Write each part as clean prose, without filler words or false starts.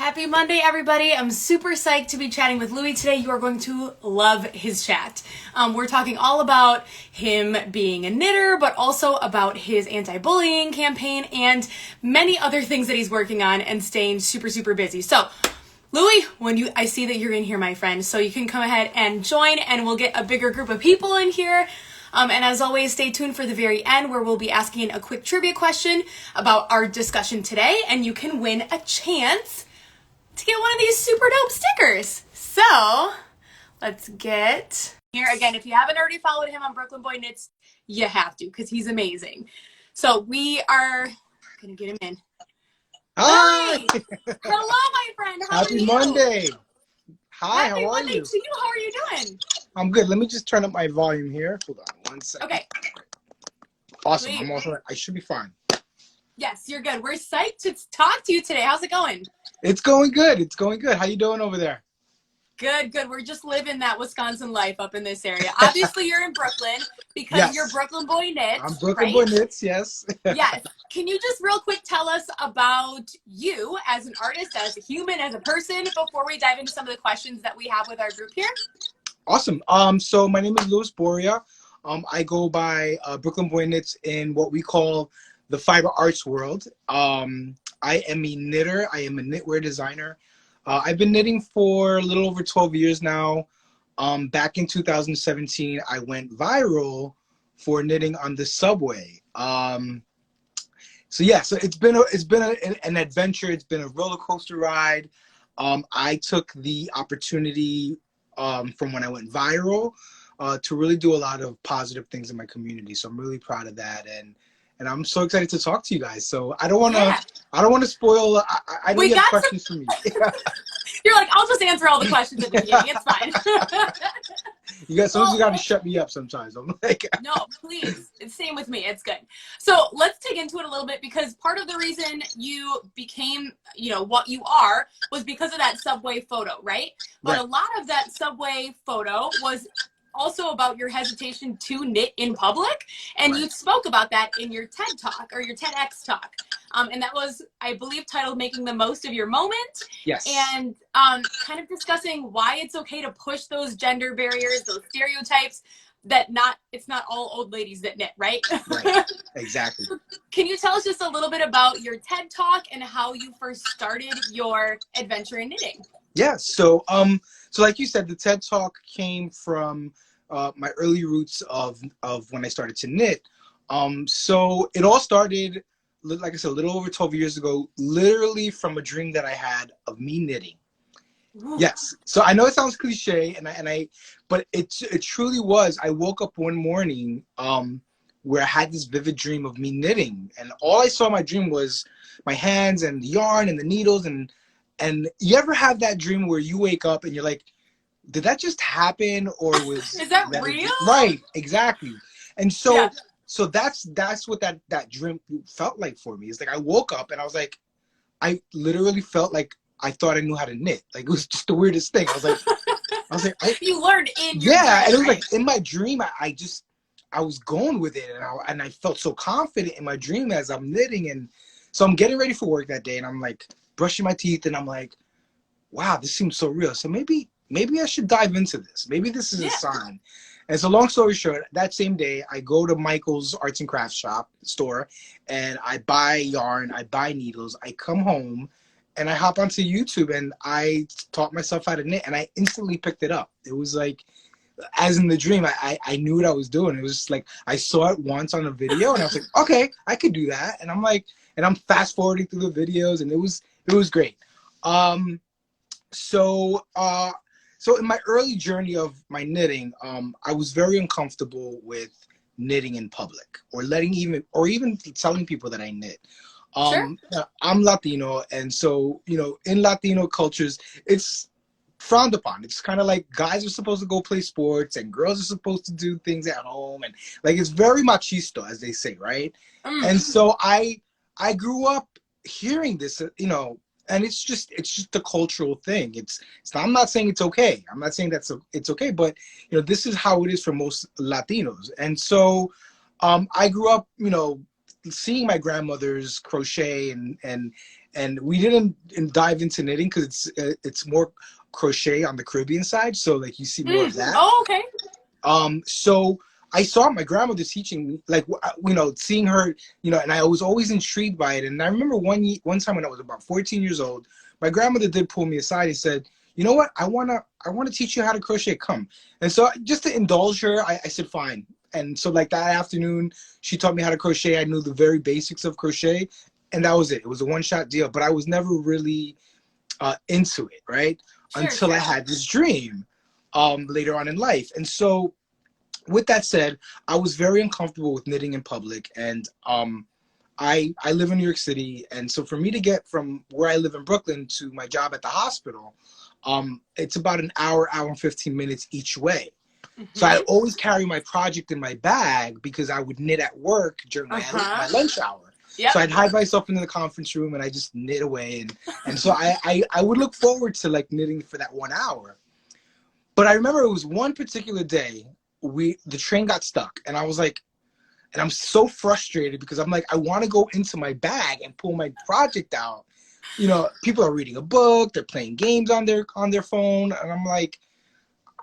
Happy Monday, everybody. I'm super psyched to be chatting with Louis today. You are going to love his chat. We're talking all about him being a knitter, but also about his anti-bullying campaign and many other things that he's working on and staying super, super busy. So, Louis, I see that you're in here, my friend, so you can come ahead and join and we'll get a bigger group of people in here. And as always, stay tuned for the very end where we'll be asking a quick trivia question about our discussion today, and you can win a chance to get one of these super dope stickers. So let's get here. Again, if you haven't already followed him on Brooklyn Boy Knits, you have to, because he's amazing. So we are gonna get him in. Hi. Hello, my friend. How are you? Happy Monday. Hi, Happy how are Monday you? to you. How are you doing? I'm good. Let me just turn up my volume here. Hold on one second. Okay. Awesome. Sweet. I'm also, I should be fine. Yes, you're good. We're psyched to talk to you today. How's it going? It's going good. It's going good. How you doing over there? Good, good. We're just living that Wisconsin life up in this area. Obviously, you're in Brooklyn because Yes. you're Brooklyn Boy Knits. I'm Brooklyn right? Boy Knits, yes. Yes. Can you just real quick tell us about you as an artist, as a human, as a person, before we dive into some of the questions that we have with our group here? Awesome. So my name is Boria. I go by Brooklyn Boy Knits in what we call the fiber arts world. I am a knitter. I am a knitwear designer. I've been knitting for a little over 12 years now. Back in 2017, I went viral for knitting on the subway. So it's been an adventure. It's been a roller coaster ride. I took the opportunity from when I went viral to really do a lot of positive things in my community. So I'm really proud of that, and I'm so excited to talk to you guys. So I don't want to spoil. I know you have questions for me. You're like, I'll just answer all the questions at the beginning. It's fine. You guys, sometimes you got to shut me up sometimes. I'm like, no, please. It's same with me. It's good. So let's dig into it a little bit, because part of the reason you became, what you are was because of that subway photo, right? But a lot of that subway photo was also about your hesitation to knit in public, and you spoke about that in your TED Talk or your TEDx talk, and that was, I believe, titled "Making the Most of Your Moment." Yes. And kind of discussing why it's okay to push those gender barriers, those stereotypes, that it's not all old ladies that knit, right? Right. Exactly. Can you tell us just a little bit about your TED Talk and how you first started your adventure in knitting? Yeah. So like you said, the TED Talk came from my early roots of when I started to knit. So it all started, like I said, a little over 12 years ago, literally from a dream that I had of me knitting. Ooh. Yes. So I know it sounds cliche, but it truly was. I woke up one morning where I had this vivid dream of me knitting, and all I saw in my dream was my hands and the yarn and the needles, and you ever have that dream where you wake up and you're like, did that just happen, or was is that real? Right, exactly. And so so that's what that dream felt like for me. It's like I woke up and I was like, I literally felt like I thought I knew how to knit. Like, it was just the weirdest thing. I was like, you learned in your dream, and it was right? like in my dream, I was going with it, and I felt so confident in my dream as I'm knitting. And so I'm getting ready for work that day, and I'm like brushing my teeth, and I'm like, wow, this seems so real. So maybe I should dive into this. Maybe this is a sign. And so long story short, that same day, I go to Michael's arts and crafts store, and I buy yarn, I buy needles, I come home, and I hop onto YouTube, and I taught myself how to knit, and I instantly picked it up. It was like, as in the dream, I knew what I was doing. It was just like, I saw it once on a video, and I was like, okay, I could do that. And I'm like, and I'm fast forwarding through the videos, and it was great. So in my early journey of my knitting, I was very uncomfortable with knitting in public, or even telling people that I knit. Sure. I'm Latino, and so in Latino cultures, it's frowned upon. It's kind of like guys are supposed to go play sports and girls are supposed to do things at home, and like it's very machisto, as they say, right? And so I grew up hearing this, and it's just the cultural thing. I'm not saying it's okay. I'm not saying it's okay, but this is how it is for most Latinos. And so I grew up, seeing my grandmother's crochet and and we didn't dive into knitting because it's more crochet on the Caribbean side. So like you see more of that. Oh, okay. So I saw my grandmother teaching me, like, you know, seeing her, you know, and I was always intrigued by it. And I remember one time when I was about 14 years old, my grandmother did pull me aside and said, you know what, I wanna teach you how to crochet. Come. And so just to indulge her, I said fine. And so like that afternoon, she taught me how to crochet. I knew the very basics of crochet, and that was it. It was a one-shot deal. But I was never really into it, right? Until I had this dream later on in life. And so with that said, I was very uncomfortable with knitting in public, and I live in New York City, and so for me to get from where I live in Brooklyn to my job at the hospital, it's about an hour and 15 minutes each way. So I always carry my project in my bag because I would knit at work during my lunch hour. Yep. So I'd hide myself into the conference room and I just knit away, and so I would look forward to like knitting for that 1 hour. But I remember it was one particular day the train got stuck, and I was like, and I'm so frustrated because I'm like, I want to go into my bag and pull my project out. You know, people are reading a book, they're playing games on their phone, and I'm like,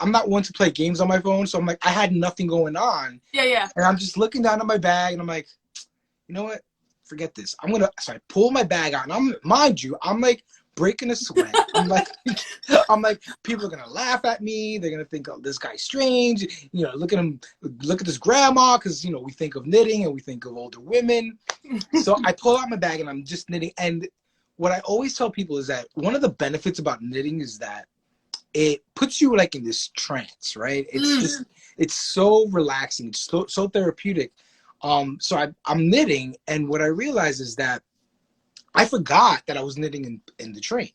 I'm not one to play games on my phone, so I'm like, I had nothing going on. Yeah. And I'm just looking down at my bag, and I'm like, you know what? Forget this. So I pull my bag out, and I'm like breaking a sweat. I'm like, people are gonna laugh at me. They're gonna think, oh, this guy's strange. You know, look at him. Look at this grandma, because you know we think of knitting and we think of older women. So I pull out my bag and I'm just knitting. And what I always tell people is that one of the benefits about knitting is that it puts you like in this trance, right? It's so relaxing. It's so therapeutic. So I'm knitting, and what I realized is that I forgot that I was knitting in the train.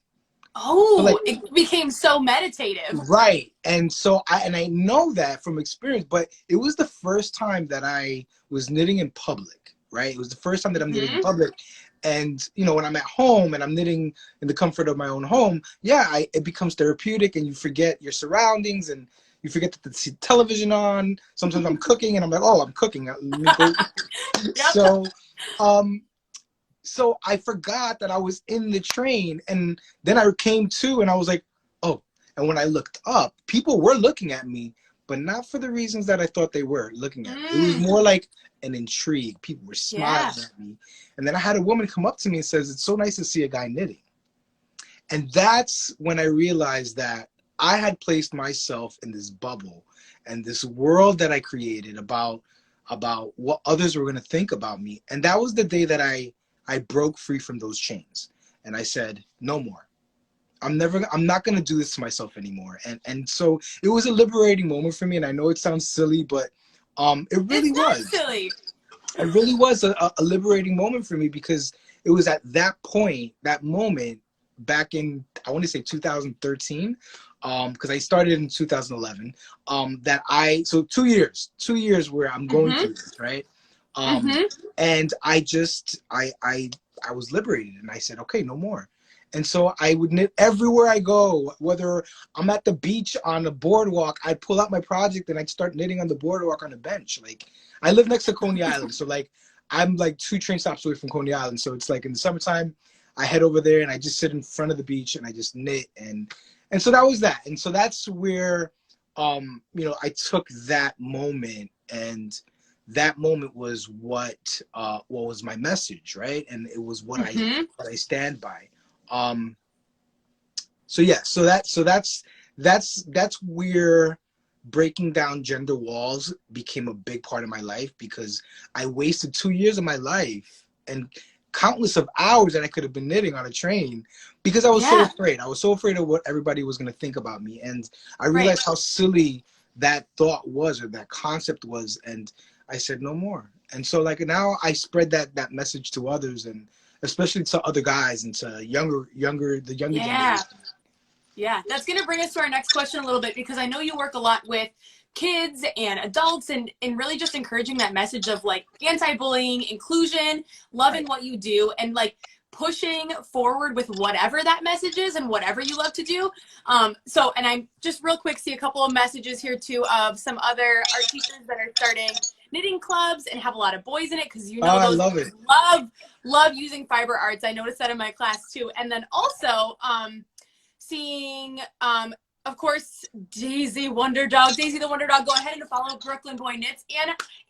Oh, like, it became so meditative. Right. And so I know that from experience, but it was the first time that I was knitting in public, right? It was the first time that I'm knitting in public. And, you know, when I'm at home and I'm knitting in the comfort of my own home, it becomes therapeutic, and you forget your surroundings, and you forget to see television on. Sometimes I'm cooking and I'm like, oh, I'm cooking. Let me go. Yep. So I forgot that I was in the train, and then I came to, and I was like, oh. And when I looked up, people were looking at me, but not for the reasons that I thought they were looking at me. It was more like an intrigue. People were smiling at me. And then I had a woman come up to me and says, it's so nice to see a guy knitting. And that's when I realized that I had placed myself in this bubble and this world that I created about what others were going to think about me. And that was the day that I broke free from those chains, and I said, no more. I'm not going to do this to myself anymore. And so it was a liberating moment for me. And I know it sounds silly, but it really was. It's not silly. It really was a liberating moment for me, because it was at that point, that moment back in, I want to say 2013, because I started in 2011, so 2 years where I'm going through this, right? And I was liberated, and I said, okay, no more. And so I would knit everywhere I go, whether I'm at the beach on a boardwalk, I'd pull out my project and I'd start knitting on the boardwalk on a bench. Like, I live next to Coney Island. So like, I'm like 2 train stops away from Coney Island. So it's like in the summertime, I head over there and I just sit in front of the beach and I just knit. And so that was that. And so that's where, you know, I took that moment, and that moment was what was my message, right? And it was what I stand by. So that's where breaking down gender walls became a big part of my life, because I wasted 2 years of my life and countless of hours that I could have been knitting on a train, because I was so afraid. I was so afraid of what everybody was going to think about me. And I realized how silly that thought was, or that concept was. And I said, no more. And so like now I spread that message to others, and especially to other guys and to the younger generation. Yeah, that's going to bring us to our next question a little bit, because I know you work a lot with kids and adults, and really just encouraging that message of like anti-bullying, inclusion, loving what you do, and like pushing forward with whatever that message is and whatever you love to do. And I just real quick see a couple of messages here too of some other art teachers that are starting knitting clubs and have a lot of boys in it, because you Oh, know I those love boys it. love using fiber arts. I noticed that in my class too. And then also seeing of course, Daisy the Wonder Dog. Go ahead and follow Brooklyn Boy Knits. And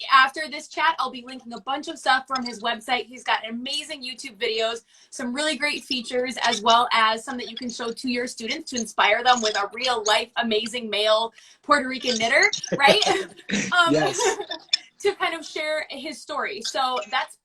after this chat, I'll be linking a bunch of stuff from his website. He's got amazing YouTube videos, some really great features, as well as some that you can show to your students to inspire them with a real life, amazing male Puerto Rican knitter, right? Yes. To kind of share his story. So that's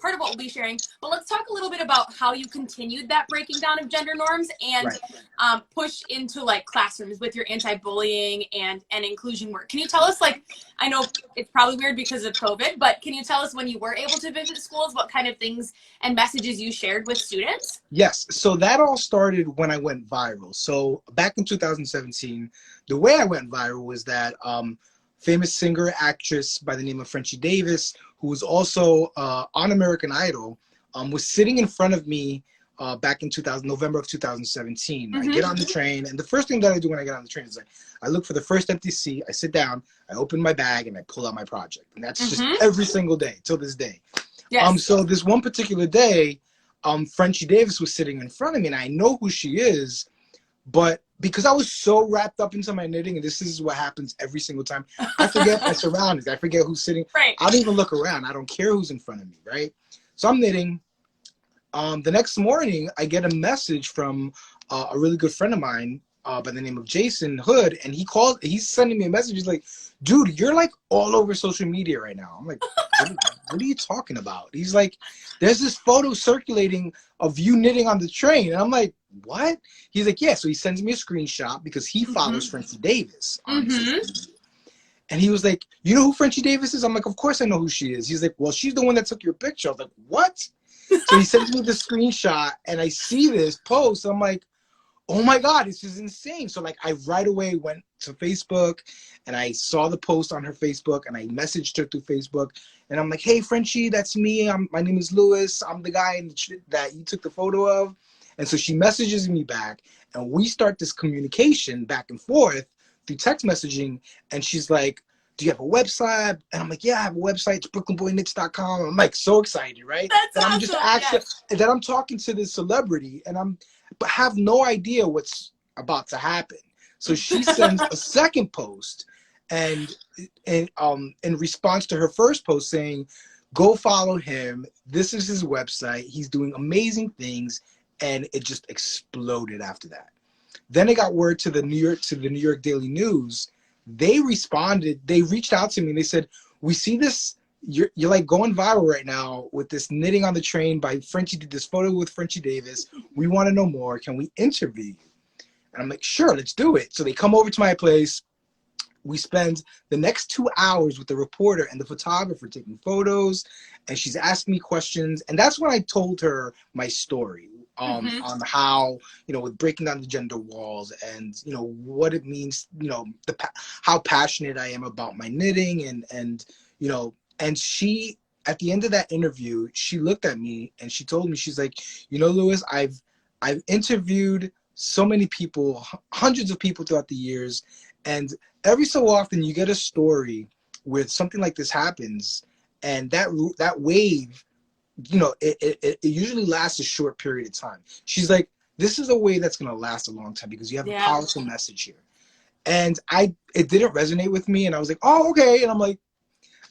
part of what we'll be sharing. But let's talk a little bit about how you continued that breaking down of gender norms and Right. push into like classrooms with your anti-bullying and inclusion work. Can you tell us, like, I know it's probably weird because of COVID, but can you tell us when you were able to visit schools, what kind of things and messages you shared with students? Yes. So that all started when I went viral. So back in 2017, the way I went viral was that famous singer actress by the name of Frenchie Davis, who was also on American Idol, was sitting in front of me back in November of 2017. I get on the train, and the first thing that I do when I get on the train is like, I look for the first empty seat, I sit down, I open my bag, and I pull out my project. And that's just every single day till this day. Yes. So this one particular day, Frenchie Davis was sitting in front of me, and I know who she is, but because I was so wrapped up into my knitting, and this is what happens every single time, I forget my surroundings. I forget who's sitting. Right. I don't even look around. I don't care who's in front of me, right? So I'm knitting. The next morning, I get a message from a really good friend of mine by the name of Jason Hood, and he's sending me a message. He's like, dude, you're like all over social media right now. I'm like, what are you talking about? He's like, there's this photo circulating of you knitting on the train. And I'm like, what? He's like, yeah. So he sends me a screenshot because he follows Frenchie Davis on social media. And he was like, you know who Frenchie Davis is? I'm like, of course I know who she is. He's like, well, she's the one that took your picture. I was like, what? So he sends me the screenshot, and I see this post. I'm like, oh my God, this is insane. So like I right away went to Facebook, and I saw the post on her Facebook, and I messaged her through Facebook, and I'm like, hey, Frenchie, that's me. My name is Louis. I'm the guy that you took the photo of. And so she messages me back, and we start this communication back and forth through text messaging. And she's like, do you have a website? And I'm like, yeah, I have a website. It's brooklynboyknits.com. I'm like so excited, right? That's that awesome. I'm just actually that I'm talking to this celebrity, and but have no idea what's about to happen. So she sends a second post, and in response to her first post saying, go follow him. This is his website. He's doing amazing things. And it just exploded after that. Then it got word to the New York Daily News. They responded. They reached out to me, and they said, we see this. You're like going viral right now with this knitting on the train by Frenchie. Did this photo with Frenchie Davis. We want to know more. Can we interview you? And I'm like, sure, let's do it. So they come over to my place. We spend the next 2 hours with the reporter and the photographer taking photos, and she's asking me questions. And that's when I told her my story. On how, with breaking down the gender walls, and what it means, how passionate I am about my knitting, and she, at the end of that interview, she looked at me and she told me, she's like, Louis, I've interviewed so many people, hundreds of people throughout the years, and every so often you get a story where something like this happens, and that wave, it usually lasts a short period of time. She's like, this is a way that's going to last a long time because you have a powerful message here. And it didn't resonate with me. And I was like, oh, okay. And I'm like,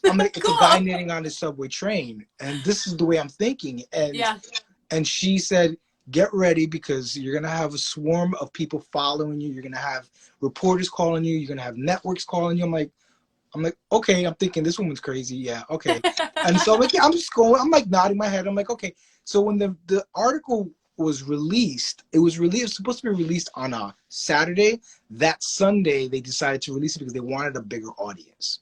it's a guy knitting on the subway train. And this is the way I'm thinking. And she said, get ready because you're going to have a swarm of people following you. You're going to have reporters calling you. You're going to have networks calling you. I'm like, okay, I'm thinking this woman's crazy. Yeah, okay. And so I'm like, yeah, I'm just going, I'm like nodding my head. I'm like, okay. So when the article was released, it was supposed to be released on a Saturday. That Sunday, they decided to release it because they wanted a bigger audience.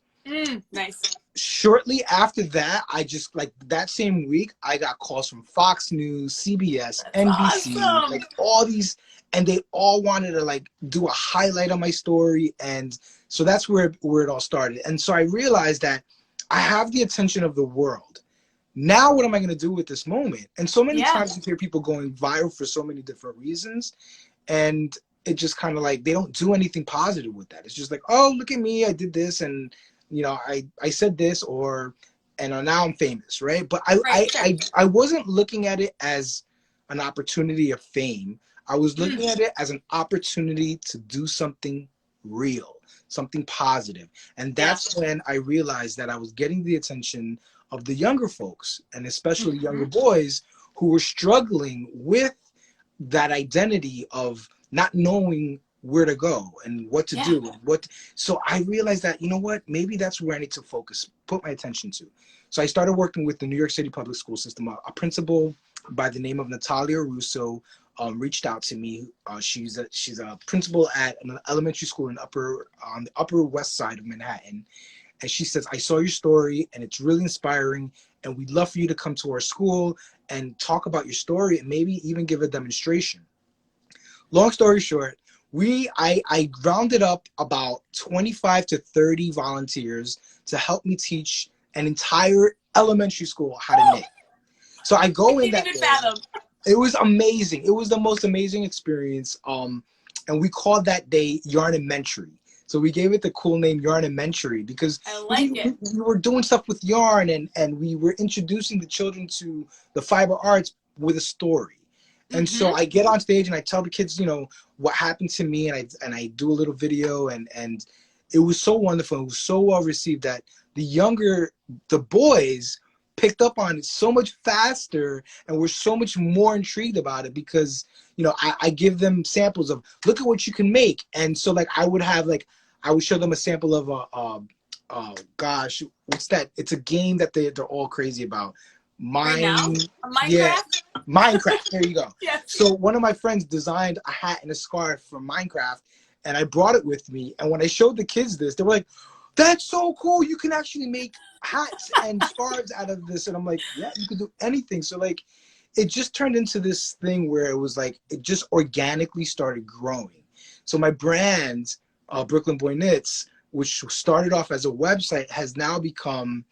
Nice. Shortly after that, I just, like, that same week, I got calls from Fox News, CBS, That's NBC, awesome. like all these, and they all wanted to like do a highlight on my story. And so that's where it all started. And so I realized that I have the attention of the world. Now what am I going to do with this moment? And so many times you hear people going viral for so many different reasons. And it just kind of like, they don't do anything positive with that. It's just like, oh, look at me, I did this. And you know, I said this, or, and now I'm famous, right? But I, Right, sure. I wasn't looking at it as an opportunity of fame. I was looking at it as an opportunity to do something real, something positive. And that's when I realized that I was getting the attention of the younger folks, and especially younger boys who were struggling with that identity of not knowing where to go and what to do. So I realized that, you know what, maybe that's where I need to focus, put my attention to. So I started working with the New York City public school system. A principal by the name of Natalia Russo reached out to me. She's a principal at an elementary school on the Upper West Side of Manhattan. And she says, I saw your story and it's really inspiring, and we'd love for you to come to our school and talk about your story and maybe even give a demonstration. Long story short, I rounded up about 25 to 30 volunteers to help me teach an entire elementary school how to knit. So I go in that day. It was amazing. It was the most amazing experience. And we called that day Yarnimentary. So we gave it the cool name Yarnimentary because we were doing stuff with yarn, and we were introducing the children to the fiber arts with a story. And so I get on stage and I tell the kids, you know, what happened to me, and I do a little video, and it was so wonderful. It was so well received that the boys picked up on it so much faster and were so much more intrigued about it because, you know, I give them samples of, look at what you can make. And so like I would show them a sample of gosh, what's that? It's a game that they're all crazy about. Minecraft? Yeah, Minecraft. There you go. Yes. So one of my friends designed a hat and a scarf from Minecraft, and I brought it with me. And when I showed the kids this, they were like, "That's so cool! You can actually make hats and scarves out of this." And I'm like, "Yeah, you can do anything." So like, it just turned into this thing where it was like it just organically started growing. So my brand, Brooklyn Boy Knits, which started off as a website, has now become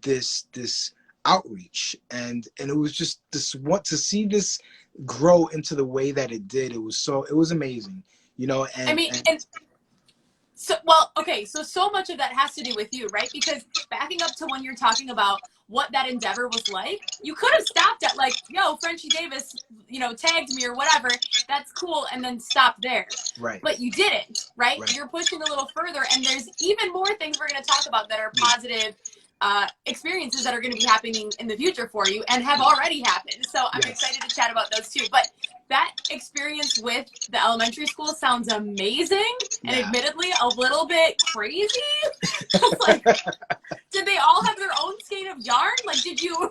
this outreach, and it was just to see this grow into the way that it did. It was amazing, you know. And so much of that has to do with you, right? Because backing up to when you're talking about what that endeavor was like, you could have stopped at like, yo, Frenchie Davis, you know, tagged me or whatever. That's cool, and then stopped there. Right. But you didn't, right? You're pushing a little further, and there's even more things we're going to talk about that are positive experiences that are going to be happening in the future for you and have already happened. So I'm excited to chat about those too. But that experience with the elementary school sounds amazing and admittedly a little bit crazy. Like, did they all have their own skein of yarn? Like, how did you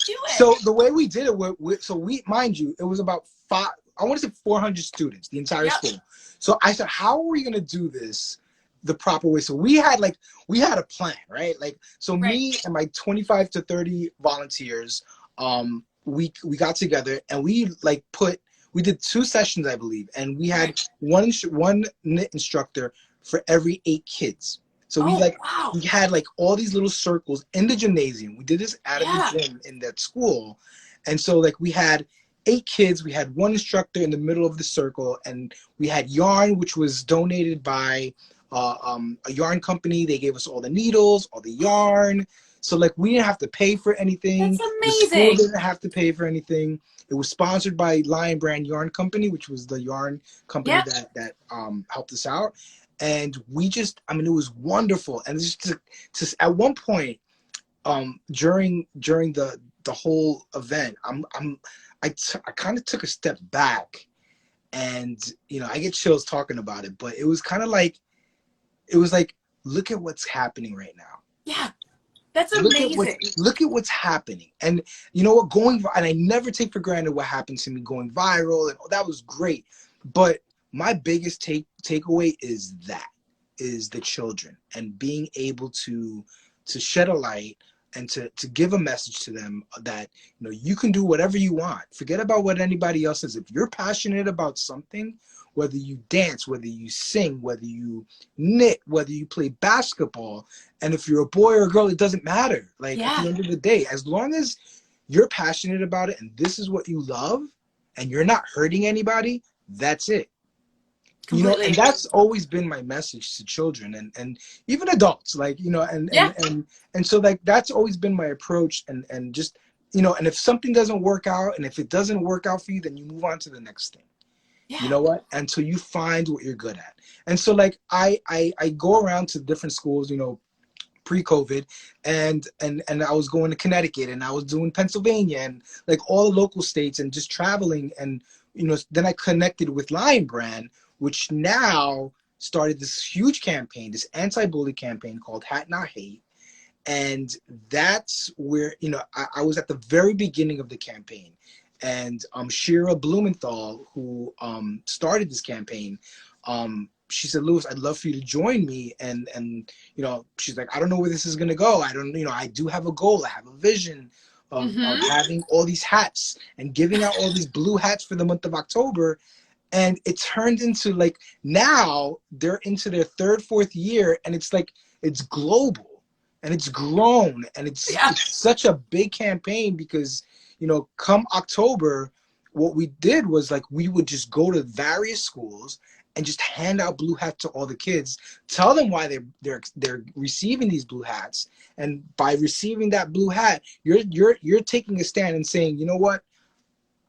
do it? So the way we did it, mind you, it was about 400 students, the entire school. So I said, how are we going to do this the proper way? So we had a plan, right? Like, so me and my 25 to 30 volunteers, we got together and we did 2 sessions, I believe, and we had one knit instructor for every 8 kids. So we had like all these little circles in the gymnasium. We did this out of the gym in that school, and so like we had 8 kids. We had one instructor in the middle of the circle, and we had yarn, which was donated by a yarn company. They gave us all the needles, all the yarn. So like we didn't have to pay for anything. That's amazing. The school didn't have to pay for anything. It was sponsored by Lion Brand Yarn Company, which was the yarn company that helped us out. And we just, I mean, it was wonderful. And just to at one point, during the whole event, I kind of took a step back, and you know, I get chills talking about it. But it was kind of like, look at what's happening right now. Yeah, that's amazing. Look at what's happening. And you know what, and I never take for granted what happened to me going viral, and that was great. But my biggest takeaway is the children, and being able to shed a light and to give a message to them that, you know, you can do whatever you want. Forget about what anybody else says. If you're passionate about something, whether you dance, whether you sing, whether you knit, whether you play basketball, and if you're a boy or a girl, it doesn't matter. Like at the end of the day, as long as you're passionate about it and this is what you love and you're not hurting anybody, that's it. You know, Completely. and that's always been my message to children and even adults, like, you know, Yeah. and so like that's always been my approach, and just, you know, and if something doesn't work out, and if it doesn't work out for you, then you move on to the next thing. You Yeah. know what? Until you find what you're good at. And so like I go around to different schools, you know, pre-COVID, and I was going to Connecticut, and I was doing Pennsylvania, and like all the local states, and just traveling, and you know, then I connected with Lion Brand, which now started this huge campaign, this anti-bully campaign called Hat Not Hate. And that's where, you know, I was at the very beginning of the campaign. And Shira Blumenthal, who started this campaign, she said, Lewis, I'd love for you to join me. And you know, she's like, I don't know where this is gonna go. I don't, you know, I do have a goal. I have a vision of having all these hats and giving out all these blue hats for the month of October. And it turned into like, now they're into their third, fourth year, and it's like, it's global. And it's grown, and it's such a big campaign because, you know, come October, what we did was like we would just go to various schools and just hand out blue hats to all the kids, tell them why they're receiving these blue hats, and by receiving that blue hat, you're taking a stand and saying, you know what,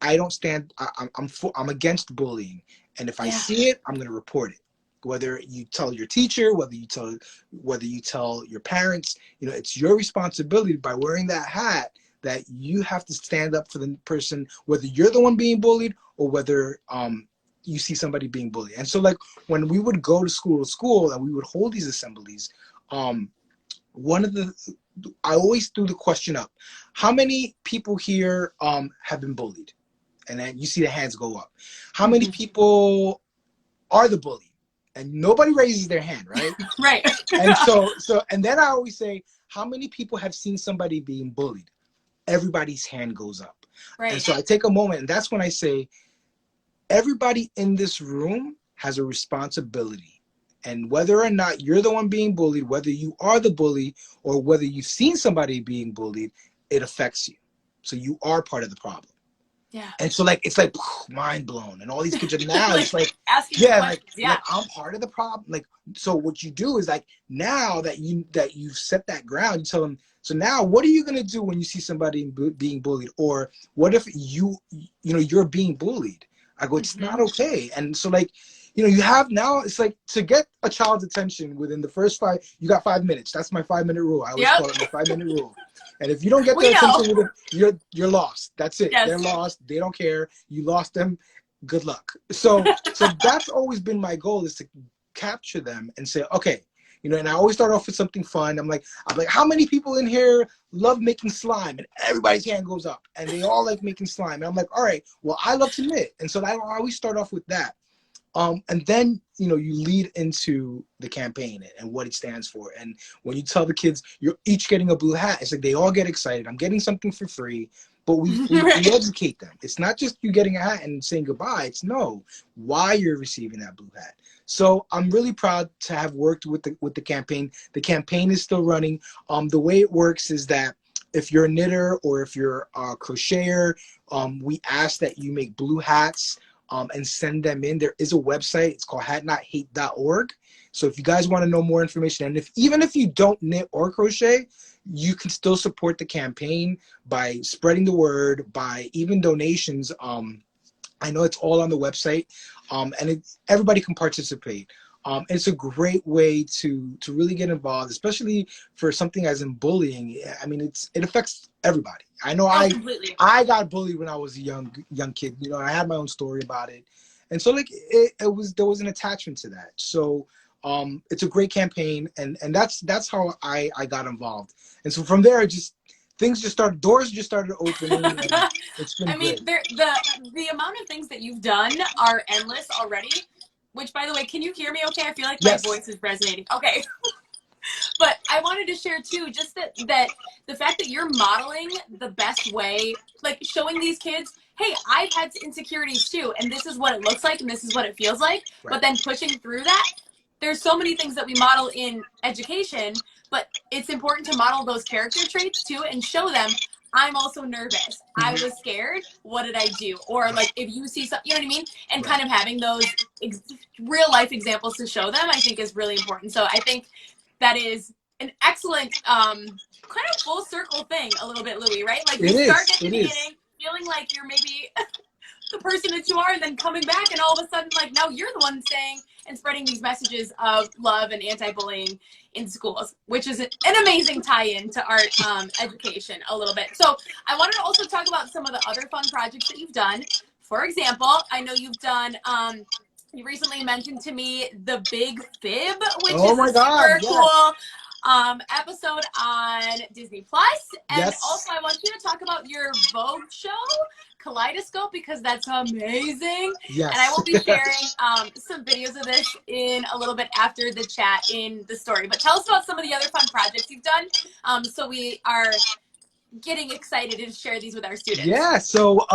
I don't stand. I'm against bullying, and if I see it, I'm going to report it. Whether you tell your teacher, whether you tell your parents, you know, it's your responsibility by wearing that hat that you have to stand up for the person, whether you're the one being bullied or whether you see somebody being bullied. And so, like, when we would go to school and we would hold these assemblies, I always threw the question up: how many people here have been bullied? And then you see the hands go up. How many people are the bully? And nobody raises their hand, right? Right. And then I always say, how many people have seen somebody being bullied? Everybody's hand goes up. Right. And so I take a moment, and that's when I say, everybody in this room has a responsibility. And whether or not you're the one being bullied, whether you are the bully, or whether you've seen somebody being bullied, it affects you. So you are part of the problem. Yeah. And so like, it's like mind blown, and all these kids are now like, it's like, like I'm part of the problem. Like, so what you do is like, now that you've set that ground, you tell them, so now what are you going to do when you see somebody being bullied? Or what if you're being bullied? I go, it's not okay. And so like, you know, you have now, it's like, to get a child's attention within the first you got 5 minutes. That's my 5-minute rule. I always call it my 5-minute rule. And if you don't get their attention with it, you're lost. That's it. Yes. They're lost. They don't care. You lost them. Good luck. So that's always been my goal, is to capture them and say, okay, you know, and I always start off with something fun. I'm like, how many people in here love making slime? And everybody's hand goes up, and they all like making slime. And I'm like, all right, well, I love to knit. And so I always start off with that. And then, you know, you lead into the campaign and what it stands for. And when you tell the kids you're each getting a blue hat, it's like they all get excited. I'm getting something for free, but we educate them. It's not just you getting a hat and saying goodbye. It's why you're receiving that blue hat. So I'm really proud to have worked with the campaign. The campaign is still running. The way it works is that if you're a knitter or if you're a crocheter, we ask that you make blue hats. And send them in. There is a website. It's called hatnothate.org. So if you guys want to know more information, and even if you don't knit or crochet, you can still support the campaign by spreading the word, by even donations. I know it's all on the website, and everybody can participate. It's a great way to really get involved, especially for something as in bullying. I mean, it affects everybody. I know I got bullied when I was a young kid. You know, I had my own story about it, and so like there was an attachment to that. So it's a great campaign, and that's how I got involved. And so from there, doors just started opening. And it's been great. The amount of things that you've done are endless already. Which, by the way, can you hear me okay? I feel like my voice is resonating. Okay. But I wanted to share, too, just that the fact that you're modeling the best way, like showing these kids, hey, I've had insecurities, too, and this is what it looks like, and this is what it feels like. Right. But then pushing through that, there's so many things that we model in education, but it's important to model those character traits, too, and show them, I'm also nervous. I was scared. What did I do? Or like if you see something, you know what I mean? And kind of having those real life examples to show them, I think is really important. So I think that is an excellent kind of full circle thing a little bit, Louis, right? Like you start at the beginning feeling like you're maybe the person that you are, and then coming back and all of a sudden like now you're the one saying and spreading these messages of love and anti-bullying in schools, which is an amazing tie-in to art education a little bit. So I wanted to also talk about some of the other fun projects that you've done. For example, I know you've done you recently mentioned to me the Big Fib, which is a super cool episode on Disney Plus. And also I want you to talk about your Vogue show, Kaleidoscope, because that's amazing. And I will be sharing some videos of this in a little bit after the chat in the story. But tell us about some of the other fun projects you've done, so we are getting excited to share these with our students. Yeah, so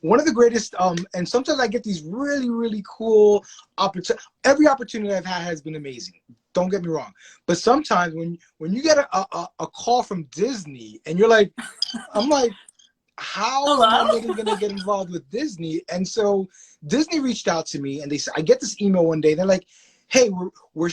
one of the greatest, and sometimes I get these really, really cool opportunities. Every opportunity I've had has been amazing. Don't get me wrong. But sometimes when you get a call from Disney and you're like, I'm like, how am I really going to get involved with Disney? And so Disney reached out to me and they said, I get this email one day. They're like, hey, we're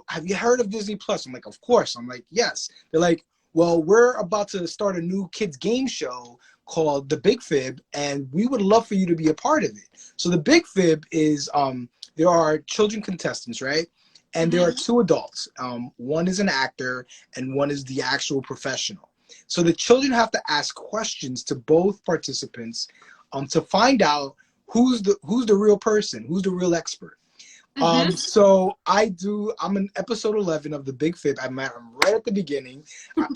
have you heard of Disney Plus? I'm like, of course. I'm like, yes. They're like, well, we're about to start a new kids game show called The Big Fib, and we would love for you to be a part of it. So The Big Fib is, there are children contestants, right? And there are two adults. One is an actor and one is the actual professional. So the children have to ask questions to both participants to find out who's the real person, who's the real expert. So I'm in episode 11 of The Big Fib. I'm right at the beginning.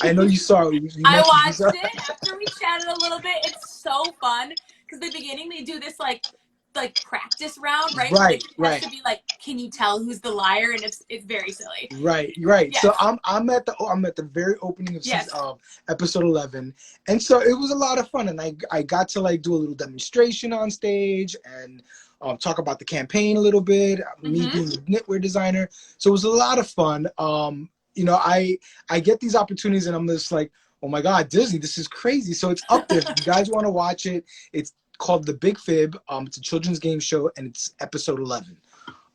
I know you saw it. I watched it after we chatted a little bit. It's so fun because the beginning they do this like practice round, right? Right. To be like, can you tell who's the liar? And it's very silly. Right. Yes. So I'm at the very opening of episode 11, and so it was a lot of fun, and I got to like do a little demonstration on stage and talk about the campaign a little bit. Me being the knitwear designer, so it was a lot of fun. You know, I get these opportunities, and I'm just like, oh my God, Disney, this is crazy. So it's up there. If you guys want to watch it, it's called The Big Fib. It's a children's game show, and it's episode 11.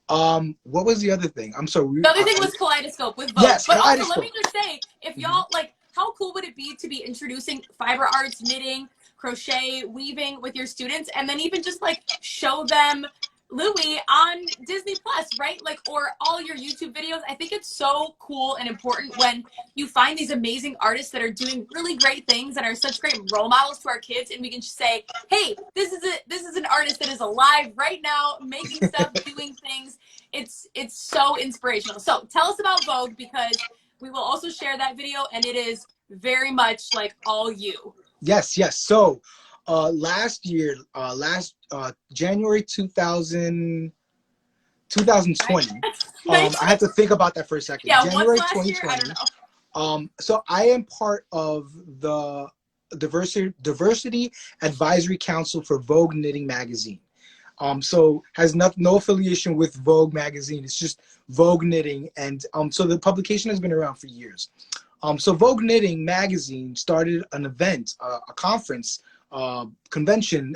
What was the other thing? I'm sorry. The other thing was Kaleidoscope with Vogue. Yes, but also, let me just say, if y'all, like, how cool would it be to be introducing fiber arts, knitting, crochet, weaving with your students, and then even just, like, show them Louis on Disney Plus, right? Like, or all your YouTube videos. I think it's so cool and important when you find these amazing artists that are doing really great things and are such great role models to our kids, and we can just say, hey, this is an artist that is alive right now, making stuff, doing things. It's so inspirational. So tell us about Vogue, because we will also share that video, and it is very much like all you. Yes. So last January 2020. I had to think about that for a second. Yeah, January what's last 2020. year? I don't know. So I am part of the Diversity Advisory Council for Vogue Knitting Magazine. So has no affiliation with Vogue magazine. It's just Vogue Knitting, and so the publication has been around for years. So Vogue Knitting magazine started an event, a conference, convention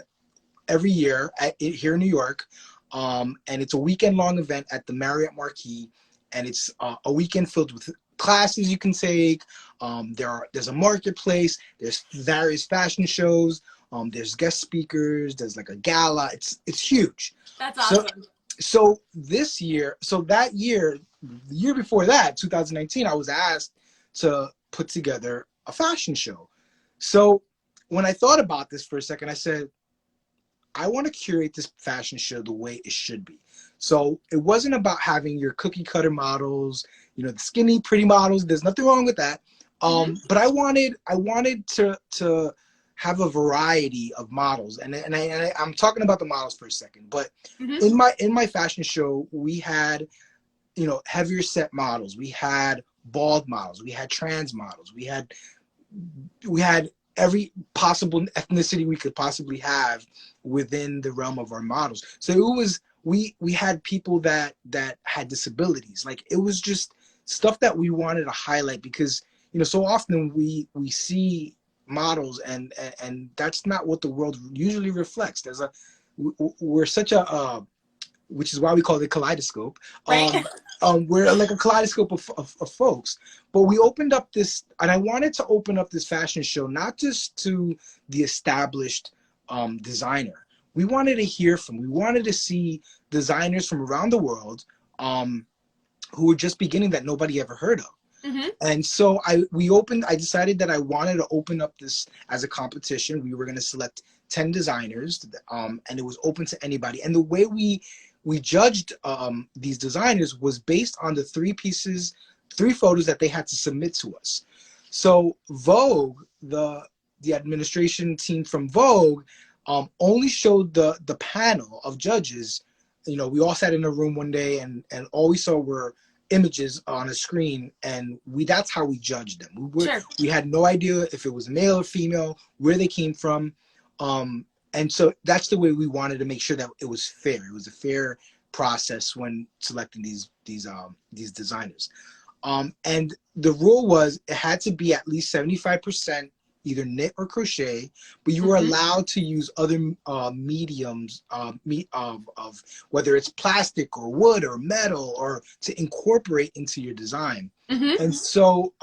every year here in New York, and it's a weekend-long event at the Marriott Marquis, and it's a weekend filled with classes you can take. There's a marketplace. There's various fashion shows. There's guest speakers. There's like a gala. It's huge. That's awesome. So this year, the year before that, 2019, I was asked to put together a fashion show. So when I thought about this for a second, I said, I want to curate this fashion show the way it should be. So it wasn't about having your cookie cutter models, you know, the skinny, pretty models. There's nothing wrong with that. But I wanted to have a variety of models, and I'm talking about the models for a second. But in my fashion show, we had, you know, heavier set models. We had bald models. We had trans models. We had every possible ethnicity we could possibly have within the realm of our models. So it was we had people that had disabilities. Like, it was just stuff that we wanted to highlight, because, you know, so often we see models, and that's not what the world usually reflects. We're such a which is why we call it a kaleidoscope. Right. We're like a kaleidoscope of folks. But we opened up this, and I wanted to open up this fashion show not just to the established designer. We wanted to hear from, we wanted to see designers from around the world who were just beginning that nobody ever heard of. Mm-hmm. And so I decided that I wanted to open up this as a competition. We were going to select 10 designers, and it was open to anybody. And the way we judged these designers was based on the three photos that they had to submit to us. So Vogue, the administration team from Vogue, only showed the panel of judges. You know, we all sat in a room one day, and all we saw were images on a screen, and that's how we judged them. We had no idea if it was male or female, where they came from. And so that's the way we wanted to make sure that it was fair. It was a fair process when selecting these designers. And the rule was it had to be at least 75% either knit or crochet, but you were allowed to use other mediums of whether it's plastic or wood or metal, or to incorporate into your design. And so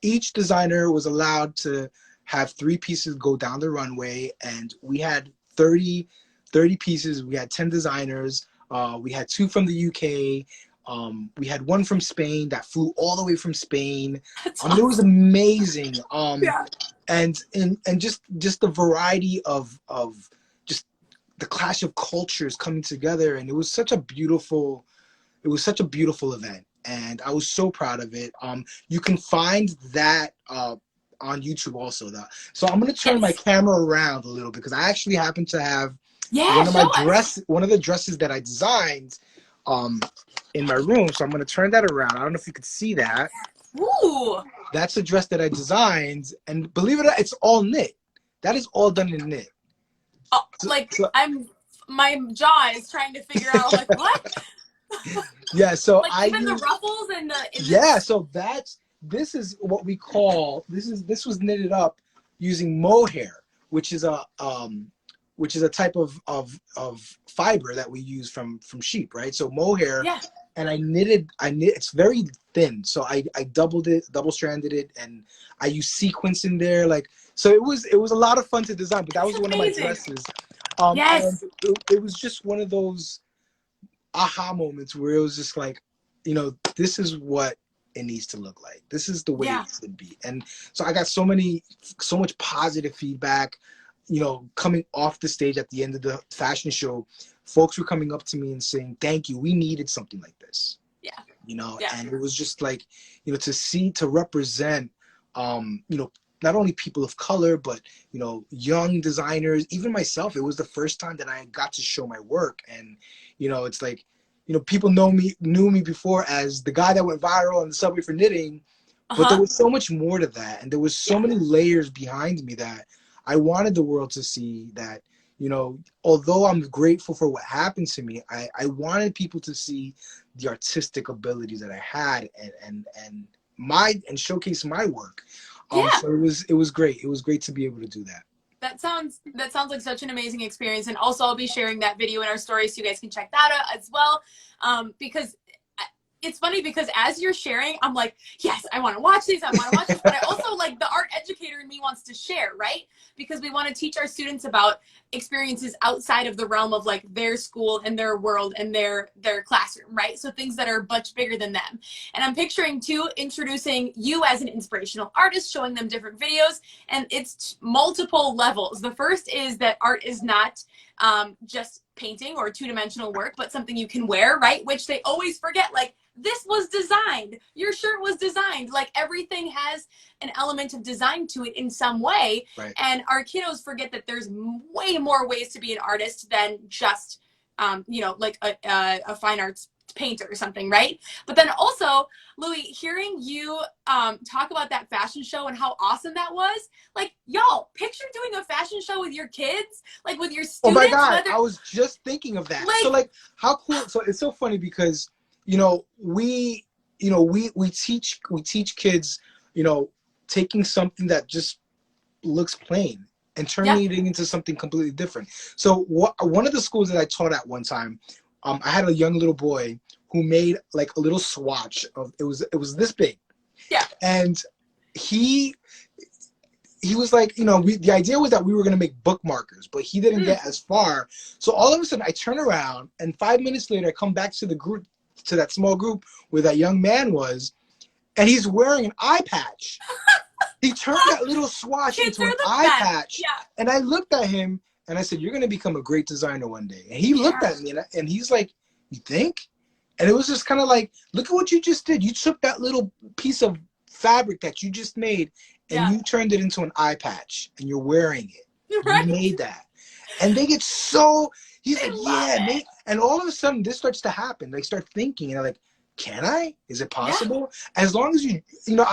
each designer was allowed to have 3 pieces go down the runway, and we had 30 pieces. We had 10 designers. We had 2 from the UK. We had 1 from Spain that flew all the way from Spain. It was amazing. Yeah. And just the variety of just the clash of cultures coming together, and it was such a beautiful event, and I was so proud of it. You can find that on YouTube also. So I'm gonna turn my camera around a little, because I actually happen to have one of the dresses that I designed in my room. So I'm gonna turn that around. I don't know if you could see that. Ooh. That's a dress that I designed, and believe it or not, it's all knit. That is all done in knit. Oh, my jaw is trying to figure out, like, what? Yeah, so like, even the ruffles and the so this is what we call, this was knitted up using mohair, which is a type of fiber that we use from sheep, right? So mohair. Yeah. And I knit, it's very thin. So I double stranded it, and I used sequins in there. So it was a lot of fun to design, but that was one of my dresses. Yes. And it was just one of those aha moments where it was just like, this is what it needs to look like. This is the way it should be. And so I got so much positive feedback, coming off the stage at the end of the fashion show. Folks were coming up to me and saying, thank you, we needed something like this. Yeah. And it was just like, to represent, not only people of color, but, young designers, even myself. It was the first time that I got to show my work. And, it's like, people knew me before as the guy that went viral on the subway for knitting, but there was so much more to that. And there was so many layers behind me that I wanted the world to see that, although I'm grateful for what happened to me, I wanted people to see the artistic abilities that I had and showcase my work. So it was great. It was great to be able to do that. That sounds like such an amazing experience. And also I'll be sharing that video in our stories so you guys can check that out as well. Because it's funny, because as you're sharing, I'm like, yes, I want to watch these. I want to watch this. But I also, like, the art educator in me wants to share, right? Because we want to teach our students about experiences outside of the realm of, like, their school and their world and their classroom, right? So things that are much bigger than them. And I'm picturing, too, introducing you as an inspirational artist, showing them different videos. And it's multiple levels. The first is that art is not just painting or two-dimensional work, but something you can wear, right? Which they always forget, like, this was designed. Your shirt was designed. Like, everything has an element of design to it in some way. Right. And our kiddos forget that there's way more ways to be an artist than just, like a fine arts painter or something, right? But then also, Louis, hearing you talk about that fashion show and how awesome that was, like, y'all, picture doing a fashion show with your kids, like with your students. Oh my God, I was just thinking of that. So, like, how cool. So it's so funny because, we teach kids, taking something that just looks plain and Yeah. turning it into something completely different. So one of the schools that I taught at one time, I had a young little boy who made like a little swatch of it was this big, Yeah. and he he was like, the idea was that we were going to make bookmarkers, but he didn't get as far. So all of a sudden I turn around and 5 minutes later I come back to the group, to that small group where that young man was, and he's wearing an eye patch. He turned that little swatch Kids into are an the eye best. patch. Yeah. And I looked at him and I said, you're going to become a great designer one day. And he looked at me and he's like, you think? And it was just kind of like, look at what you just did. You took that little piece of fabric that you just made and you turned it into an eye patch and you're wearing it. Right. You made that. And they get so, he's They like, love yeah. it. And all of a sudden this starts to happen. They start thinking and they're like, can I? Is it possible? As long as I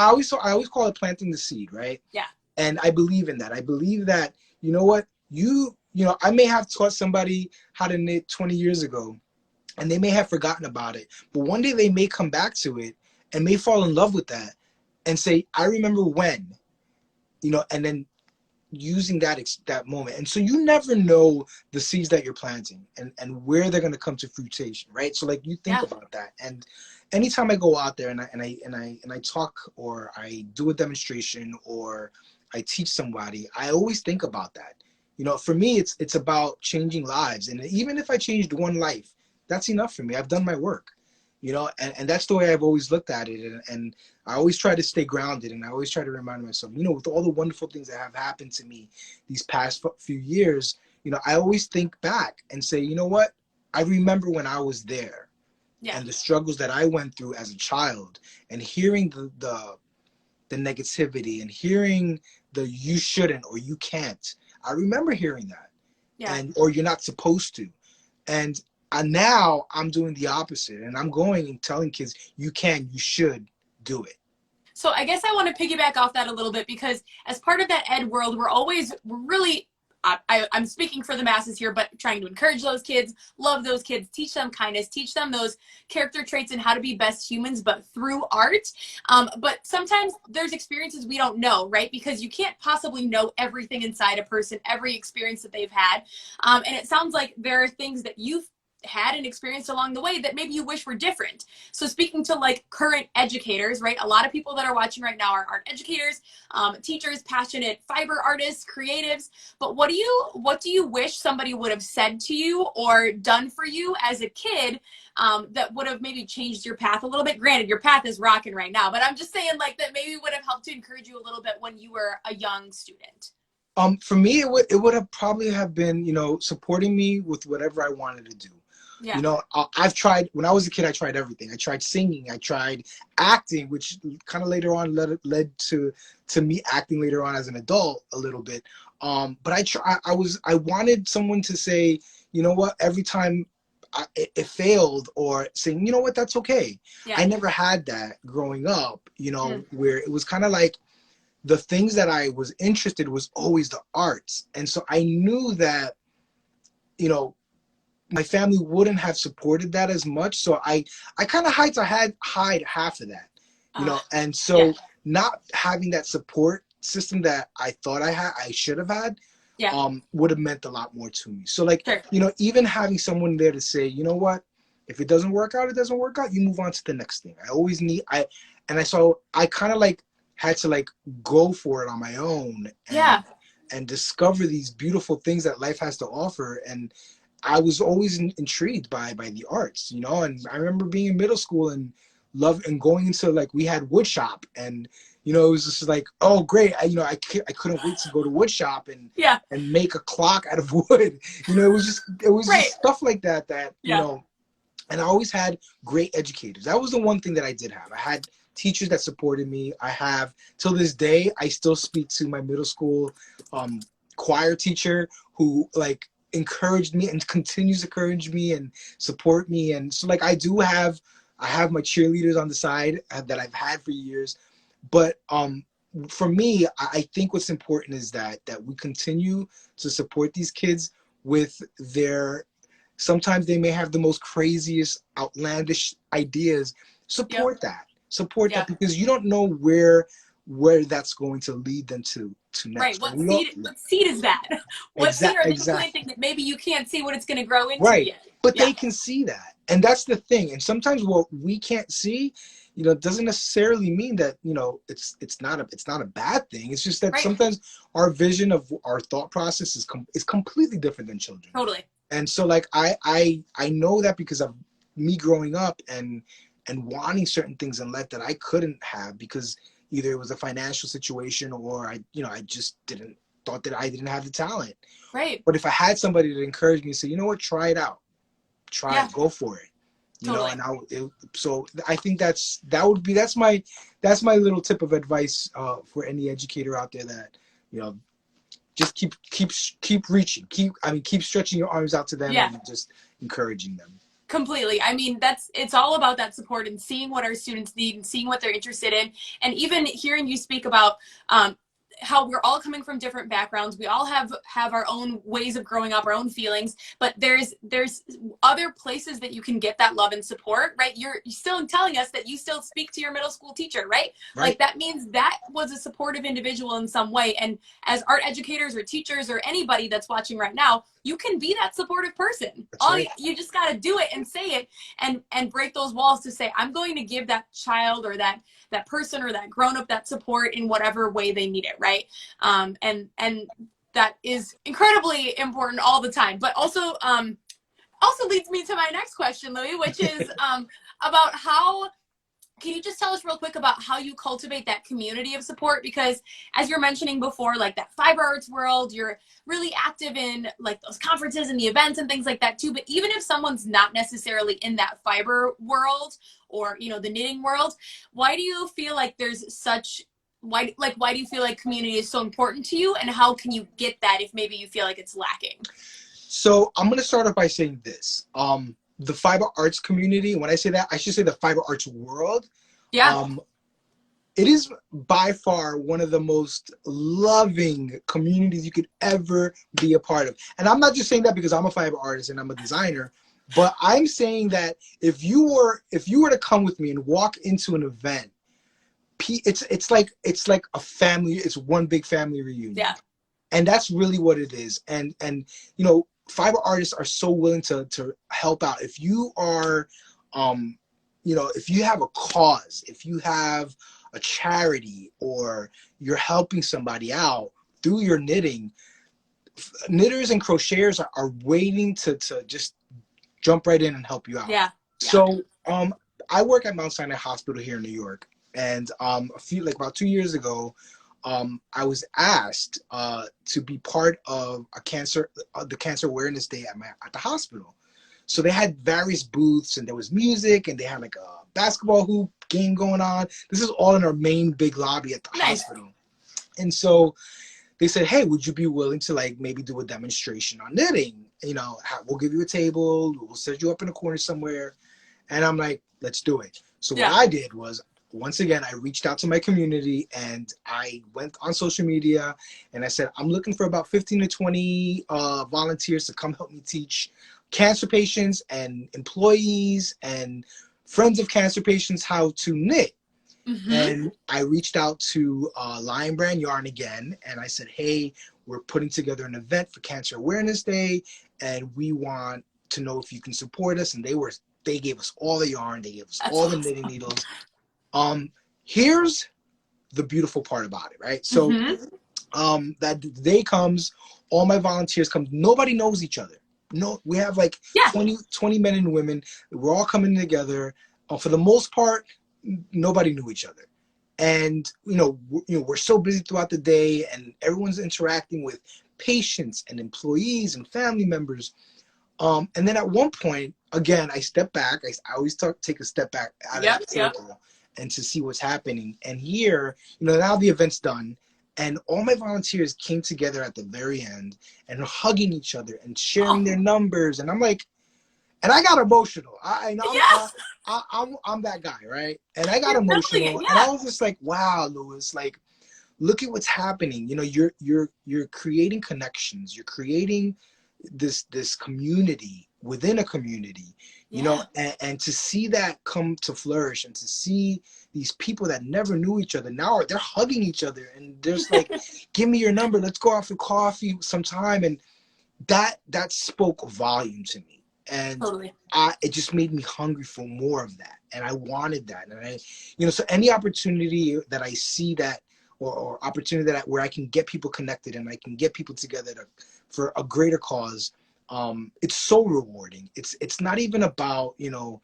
always call it planting the seed, right? Yeah. And I believe in that. I believe that, you know what, I may have taught somebody how to knit 20 years ago and they may have forgotten about it, but one day they may come back to it and may fall in love with that and say, I remember when, and then using that moment. And so you never know the seeds that you're planting and where they're going to come to fruition, right? So like you think about that. And anytime I go out there and I talk or I do a demonstration or I teach somebody, I always think about that. For me, it's about changing lives. And even if I changed one life, that's enough for me. I've done my work, and that's the way I've always looked at it. And I always try to stay grounded, and I always try to remind myself, with all the wonderful things that have happened to me these past few years, I always think back and say, you know what? I remember when I was there and the struggles that I went through as a child, and hearing the negativity and hearing the you shouldn't or you can't. I remember hearing that. Or you're not supposed to. And now I'm doing the opposite, and I'm going and telling kids, you should do it. So I guess I want to piggyback off that a little bit, because as part of that ed world, we're really, I'm speaking for the masses here, but trying to encourage those kids, love those kids, teach them kindness, teach them those character traits and how to be best humans, but through art. But sometimes there's experiences we don't know, right? Because you can't possibly know everything inside a person, every experience that they've had. And it sounds like there are things that you've had and experienced along the way that maybe you wish were different. So speaking to like current educators, right? A lot of people that are watching right now are art educators, teachers, passionate fiber artists, creatives. But what do you wish somebody would have said to you or done for you as a kid that would have maybe changed your path a little bit? Granted, your path is rocking right now, but I'm just saying like that maybe would have helped to encourage you a little bit when you were a young student. For me, it would have probably have been, supporting me with whatever I wanted to do. Yeah. I've tried, when I was a kid, I tried everything. I tried singing, I tried acting, which kind of later on led to me acting later on as an adult a little bit. But I wanted someone to say, you know what, every time it failed, or saying, you know what, that's okay. Yeah. I never had that growing up, where it was kind of like the things that I was interested was always the arts. And so I knew that, my family wouldn't have supported that as much. So I kind of hide half of that, and so not having that support system that I thought I should have had, would have meant a lot more to me. So like, even having someone there to say, you know what, if it doesn't work out, it doesn't work out. You move on to the next thing. I kind of like had to like go for it on my own and discover these beautiful things that life has to offer. And I was always intrigued by the arts, and I remember being in middle school and going into, like, we had wood shop, and it was just like, oh great, I couldn't wait to go to wood shop and make a clock out of wood. It was just stuff like that and I always had great educators. That was the one thing that I did have. I had teachers that supported me. I have, till this day, I still speak to my middle school choir teacher who like encouraged me and continues to encourage me and support me. And so like I have my cheerleaders on the side that I've had for years. But for me, I think what's important is that we continue to support these kids with their, sometimes they may have the most craziest, outlandish ideas. Support that, because you don't know where where that's going to lead them to Right. next. What seed is that? What seed are they Exactly. planting that maybe you can't see what it's going to grow into Right. yet? But Yeah. they can see that. And that's the thing. And sometimes what we can't see, doesn't necessarily mean that, it's not a bad thing. It's just that Right. sometimes our vision of our thought process is completely different than children. Totally. And so like I know that because of me growing up and wanting certain things in life that I couldn't have because either it was a financial situation or I just thought that I didn't have the talent. Right. But if I had somebody to encourage me and say, you know what, try it out. Try it, go for it. Totally. So I think that's my little tip of advice for any educator out there that, just keep reaching, keep stretching your arms out to them and just encouraging them. Completely. I mean, it's all about that support and seeing what our students need and seeing what they're interested in. And even hearing you speak about how we're all coming from different backgrounds. We all have our own ways of growing up, our own feelings, but there's other places that you can get that love and support, right? You're still telling us that you still speak to your middle school teacher, right? Like that means that was a supportive individual in some way. And as art educators or teachers or anybody that's watching right now, you can be that supportive person. You just got to do it and say it and break those walls to say, I'm going to give that child or that person or that grown-up that support in whatever way they need it, right? And that is incredibly important all the time. But also leads me to my next question, Louis, which is about how. Can you just tell us real quick about how you cultivate that community of support? Because as you're mentioning before, like that fiber arts world, you're really active in like those conferences and the events and things like that too. But even if someone's not necessarily in that fiber world or, the knitting world, why do you feel like why do you feel like community is so important to you? And how can you get that if maybe you feel like it's lacking? So I'm going to start off by saying this. The fiber arts community, when I say that, I should say the fiber arts world. Yeah. It is by far one of the most loving communities you could ever be a part of. And I'm not just saying that because I'm a fiber artist and I'm a designer, but I'm saying that if you were to come with me and walk into an event, it's like a family, it's one big family reunion. Yeah. And that's really what it is. And fiber artists are so willing to help out. If you are, if you have a cause, if you have a charity, or you're helping somebody out through your knitting, knitters and crocheters are waiting to just jump right in and help you out. Yeah. So I work at Mount Sinai Hospital here in New York, and about 2 years ago, I was asked to be part of the Cancer Awareness Day at the hospital. So they had various booths, and there was music, and they had like a basketball hoop game going on. This is all in our main big lobby at the hospital. And so they said, hey, would you be willing to like maybe do a demonstration on knitting? We'll give you a table, we'll set you up in a corner somewhere. And I'm like, let's do it. So what I did was, once again, I reached out to my community and I went on social media and I said, I'm looking for about 15 to 20 volunteers to come help me teach cancer patients and employees and friends of cancer patients how to knit. Mm-hmm. And I reached out to Lion Brand Yarn again, and I said, hey, we're putting together an event for Cancer Awareness Day, and we want to know if you can support us. And they gave us all the yarn, they gave us all the knitting needles. Here's the beautiful part about it, right? So that day comes, all my volunteers come, nobody knows each other. No, we have like 20 men and women. We're all coming together. For the most part, nobody knew each other. And, we're so busy throughout the day, and everyone's interacting with patients and employees and family members. And then at one point, again, I step back. I always take a step back out of the circle and to see what's happening. And here, now the event's done, and all my volunteers came together at the very end and are hugging each other and sharing their numbers. And I'm like, and I got emotional. I'm that guy, right? And I got emotional, and I was just like, wow, Louis, like, look at what's happening. You're creating connections. You're creating this community within a community, you know, and to see that come to flourish, and to see these people that never knew each other now they're hugging each other, and there's like, give me your number, let's go out for coffee sometime. And that spoke volume to me. And Totally. it just made me hungry for more of that, and I wanted that. And I, you know, so any opportunity that I see that, or opportunity that where I can get people connected and I can get people together for a greater cause, it's so rewarding. It's not even about, you know,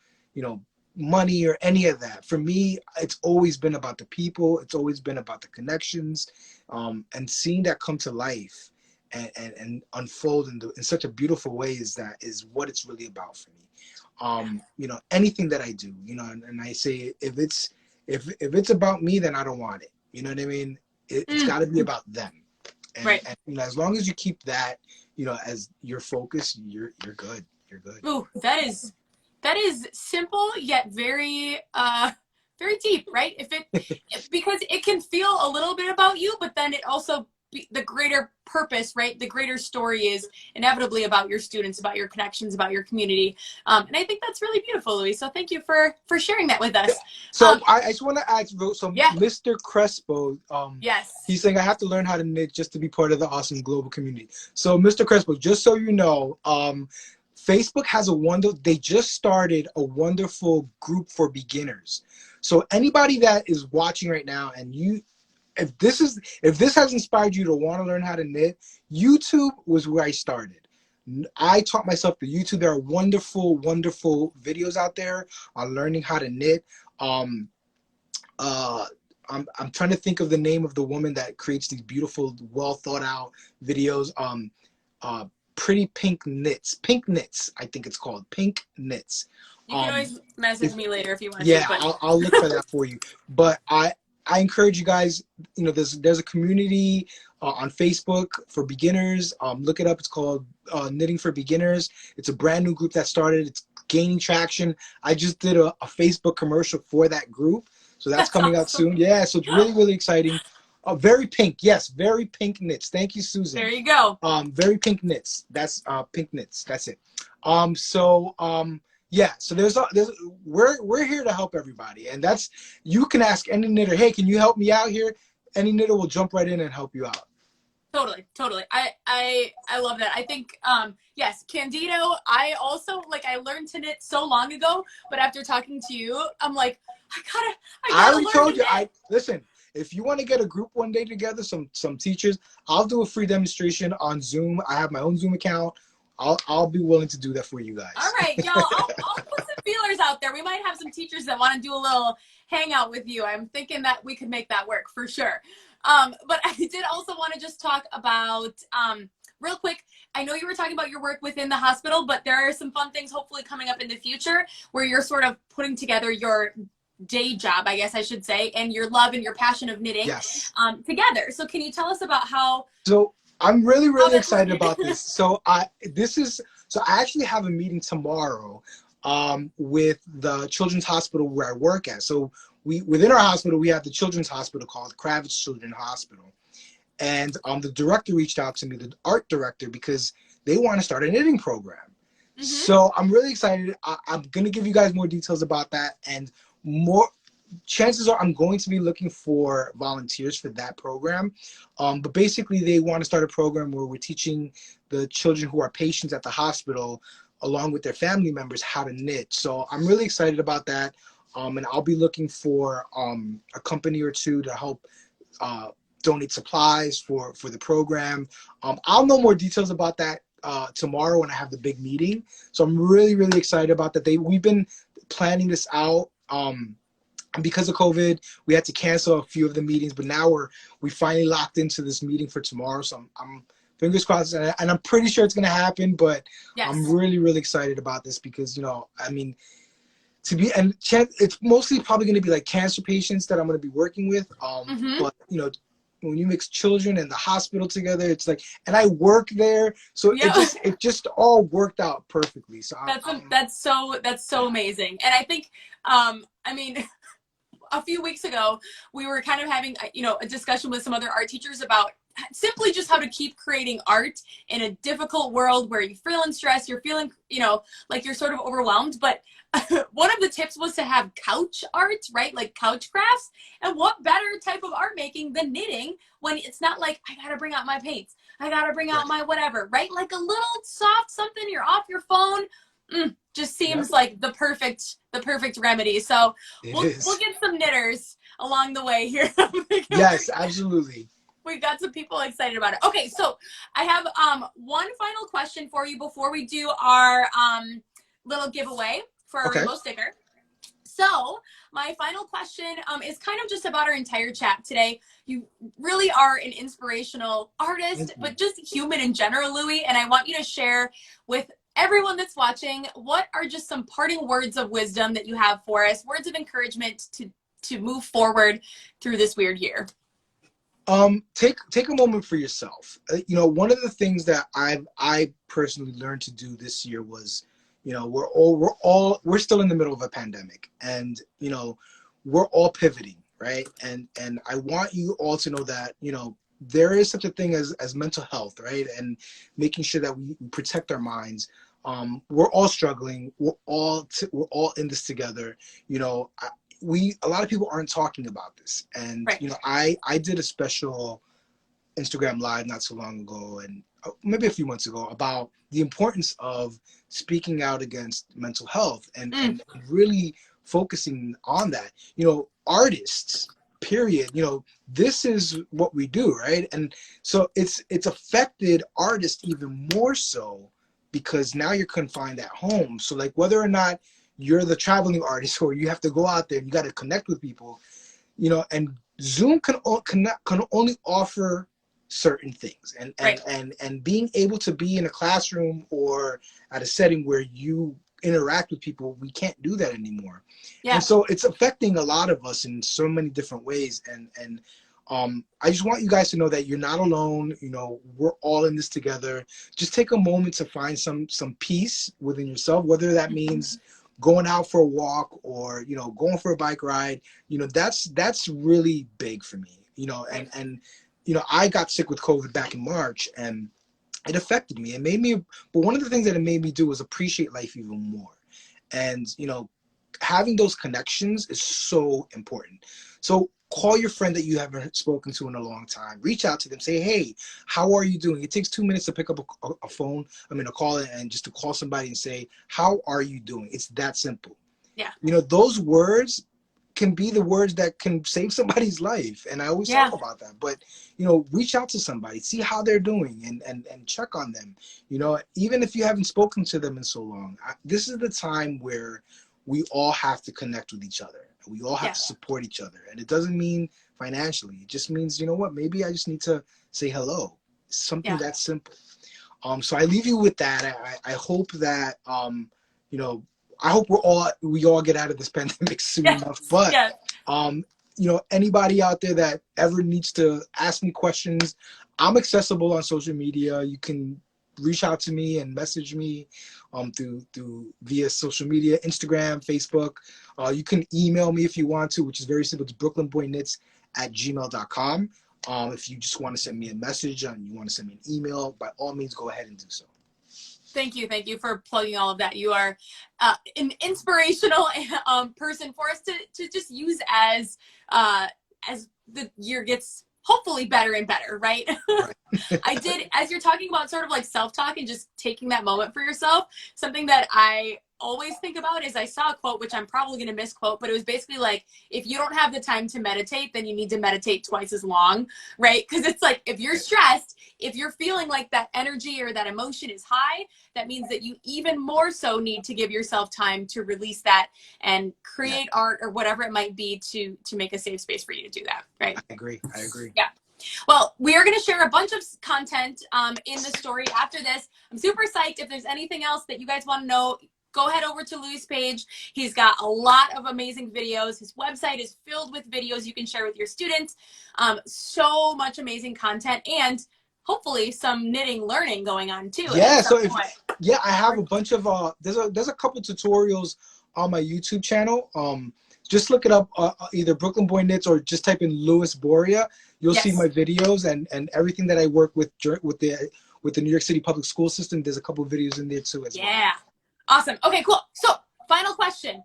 money or any of that. For me, it's always been about the people. It's always been about the connections, and seeing that come to life and unfold in such a beautiful way is what it's really about for me. You know, anything that I do, you know, and I say, if it's about me, then I don't want it. You know what I mean? It's got to be about them. And, right. And you know, as long as you keep that, you know, as your focus, you're good. You're good. Ooh, that is simple yet very very deep, right? Because it can feel a little bit about you, but then it also the greater purpose, right? The greater story is inevitably about your students, about your connections, about your community. And I think that's really beautiful, Louis. So thank you for sharing that with us. So I just want to ask, yeah. Mr. Crespo, yes, he's saying I have to learn how to knit just to be part of the awesome global community. So Mr. Crespo, just so you know, Facebook has they just started a wonderful group for beginners. So anybody that is watching right now, and if this has inspired you to want to learn how to knit, YouTube was where I started. I taught myself the YouTube. There are wonderful, wonderful videos out there on learning how to knit. I'm trying to think of the name of the woman that creates these beautiful, well thought out videos. Pretty Pink Knits, I think it's called Pink Knits. You can always message me later if you want. Yeah, I'll look for that for you. But I encourage you guys, you know, there's a community on Facebook for beginners. Look it up. It's called Knitting for Beginners. It's a brand new group that started. It's gaining traction. I just did a Facebook commercial for that group, so that's coming out soon. Yeah, so it's really, really exciting. Very pink, yes, very pink knits. Thank you, Susan. There you go. Very pink knits. That's pink knits. That's it. Yeah, so we're here to help everybody, and you can ask any knitter, hey, can you help me out here? Any knitter will jump right in and help you out. Totally. I love that. I think yes, Candido, I also I learned to knit so long ago, but after talking to you, I'm like, I already told you. Listen, if you want to get a group one day together, some teachers, I'll do a free demonstration on Zoom. I have my own Zoom account. I'll be willing to do that for you guys. All right, y'all. I'll put some feelers out there. We might have some teachers that want to do a little hangout with you. I'm thinking that we could make that work for sure. But I did also want to just talk about, real quick, I know you were talking about your work within the hospital, but there are some fun things hopefully coming up in the future where you're sort of putting together your day job, I guess I should say, and your love and your passion of knitting together. So can you tell us about how... So I'm really, really excited about this. So I actually have a meeting tomorrow with the Children's Hospital where I work at. So within our hospital, we have the Children's Hospital called Kravitz Children's Hospital. And the director reached out to me, the art director, because they want to start a knitting program. Mm-hmm. So I'm really excited. I'm going to give you guys more details about that, and more chances are I'm going to be looking for volunteers for that program. But basically they want to start a program where we're teaching the children who are patients at the hospital along with their family members how to knit. So I'm really excited about that. And I'll be looking for a company or two to help donate supplies for the program. I'll know more details about that tomorrow when I have the big meeting. So I'm really, really excited about that. We've been planning this out. Because of COVID, we had to cancel a few of the meetings, but now we finally locked into this meeting for tomorrow. So I'm fingers crossed, and I'm pretty sure it's going to happen, but yes. I'm really, really excited about this because, you know, I mean, it's mostly probably going to be like cancer patients that I'm going to be working with. But, you know, when you mix children and the hospital together, it's like, and I work there. So it just all worked out perfectly. So that's so amazing. And I think, I mean, a few weeks ago, we were kind of having, you know, a discussion with some other art teachers about simply just how to keep creating art in a difficult world where you're feeling stressed, you're feeling, you know, like you're sort of overwhelmed. But one of the tips was to have couch art, right? Like couch crafts. And what better type of art making than knitting when it's not like, I gotta bring out my paints, I gotta bring out my whatever, right? Like a little soft something, you're off your phone. Just seems like the perfect remedy. So we'll get some knitters along the way here. Yes, absolutely. We've got some people excited about it. Okay, so I have one final question for you before we do our little giveaway for our rainbow sticker. So my final question is kind of just about our entire chat today. You really are an inspirational artist, but just human in general, Louie. And I want you to share with everyone that's watching, what are just some parting words of wisdom that you have for us, words of encouragement to move forward through this weird year? Take a moment for yourself. You know, one of the things that I personally learned to do this year was, you know, we're still in the middle of a pandemic, and you know, we're all pivoting, right? And I want you all to know that, you know, there is such a thing as mental health, right? And making sure that we protect our minds. We're all struggling. We're all in this together. You know, a lot of people aren't talking about this, and you know, I did a special Instagram live not so long ago, and maybe a few months ago, about the importance of speaking out against mental health and really focusing on that. You know, artists, period, you know, this is what we do, right? And so it's affected artists even more so because now you're confined at home. So like, whether or not you're the traveling artist or you have to go out there and you got to connect with people, you know, and Zoom can only offer certain things, and being able to be in a classroom or at a setting where you interact with people, we can't do that anymore. And so it's affecting a lot of us in so many different ways, and I just want you guys to know that you're not alone. You know, we're all in this together. Just take a moment to find some peace within yourself, whether that means going out for a walk or, you know, going for a bike ride. You know, that's really big for me, you know. And you know, I got sick with COVID back in March, and it affected me. It made me, but one of the things that it made me do was appreciate life even more. And, you know, having those connections is so important. So call your friend that you haven't spoken to in a long time. Reach out to them. Say, hey, how are you doing? It takes 2 minutes to pick up a phone. A call, and just to call somebody and say, how are you doing? It's that simple. Yeah. You know, those words can be the words that can save somebody's life. And I always talk about that. But, you know, reach out to somebody, see how they're doing, and check on them. You know, even if you haven't spoken to them in so long, this is the time where we all have to connect with each other. We all have to support each other. And it doesn't mean financially. It just means, you know what, maybe I just need to say hello. Something that simple. So I leave you with that. I hope that, you know, I hope we all get out of this pandemic soon enough. But, you know, anybody out there that ever needs to ask me questions, I'm accessible on social media. You can reach out to me and message me through via social media, Instagram, Facebook. You can email me if you want to, which is very simple. It's brooklynboyknits@gmail.com. If you just want to send me a message and you want to send me an email, by all means, go ahead and do so. Thank you for plugging all of that. You are an inspirational person for us to just use as the year gets hopefully better and better, right? I did, as you're talking about sort of like self-talk and just taking that moment for yourself, something that I always think about is I saw a quote, which I'm probably going to misquote, but it was basically like, if you don't have the time to meditate, then you need to meditate twice as long, right? Because it's like, if you're stressed, if you're feeling like that energy or that emotion is high, that means that you even more so need to give yourself time to release that and create art or whatever it might be to make a safe space for you to do that, right? I agree. Yeah. Well, we are going to share a bunch of content in the story after this. I'm super psyched. If there's anything else that you guys want to know, go head over to Louie's page. He's got a lot of amazing videos. His website is filled with videos you can share with your students. So much amazing content, and hopefully some knitting learning going on too. Yeah, so I have a bunch of there's a couple tutorials on my YouTube channel. just look it up, either Brooklyn Boy Knits or just type in Louis Boria. You'll see Yes. my videos and everything that I work with the New York City public school system. There's a couple of videos in there too as well. Yeah. Awesome. Okay, cool. So, final question.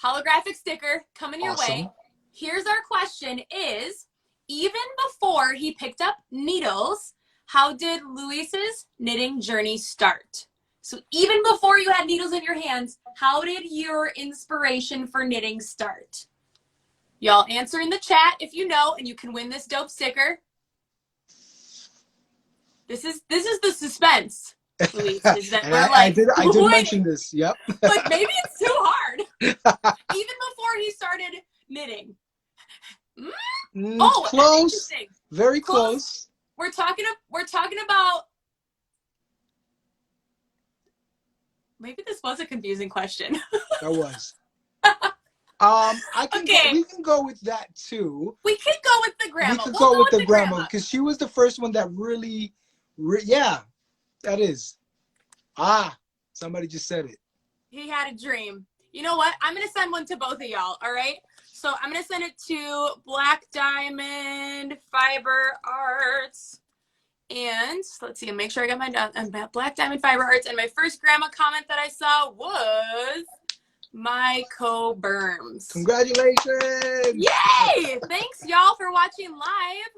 Holographic sticker coming your way. Here's our question is, even before he picked up needles, how did Luis's knitting journey start? So even before you had needles in your hands, how did your inspiration for knitting start? Y'all answer in the chat if you know, and you can win this dope sticker. This is the suspense, Luis. Is that I did mention this. Yep. Like, maybe it's too hard. Even before he started knitting. Oh, close. Very close. We're talking about. Maybe this was a confusing question. That was. We can go with that too. We could go with the grandma. We could go with the grandma because she was the first one that really, yeah, that is. Somebody just said it. He had a dream. You know what? I'm gonna send one to both of y'all. All right. So I'm gonna send it to Black Diamond Fiber Arts. And let's see, make sure I got my Black Diamond Fiber Arts. And my first grandma comment that I saw was Myco Berms. Congratulations! Yay! Thanks, y'all, for watching live.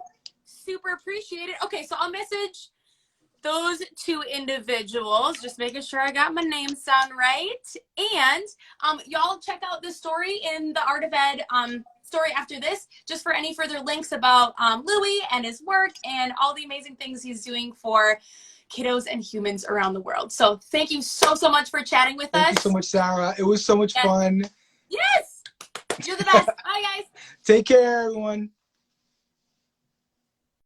Super appreciate it. Okay, so I'll message those two individuals, just making sure I got my name sound right. And y'all check out the story in the Art of Ed story after this, just for any further links about Louis and his work and all the amazing things he's doing for kiddos and humans around the world. So thank you so much for chatting with us. Thank you so much, Sarah. It was so much fun. Yes! You're the best. Bye, guys. Take care, everyone.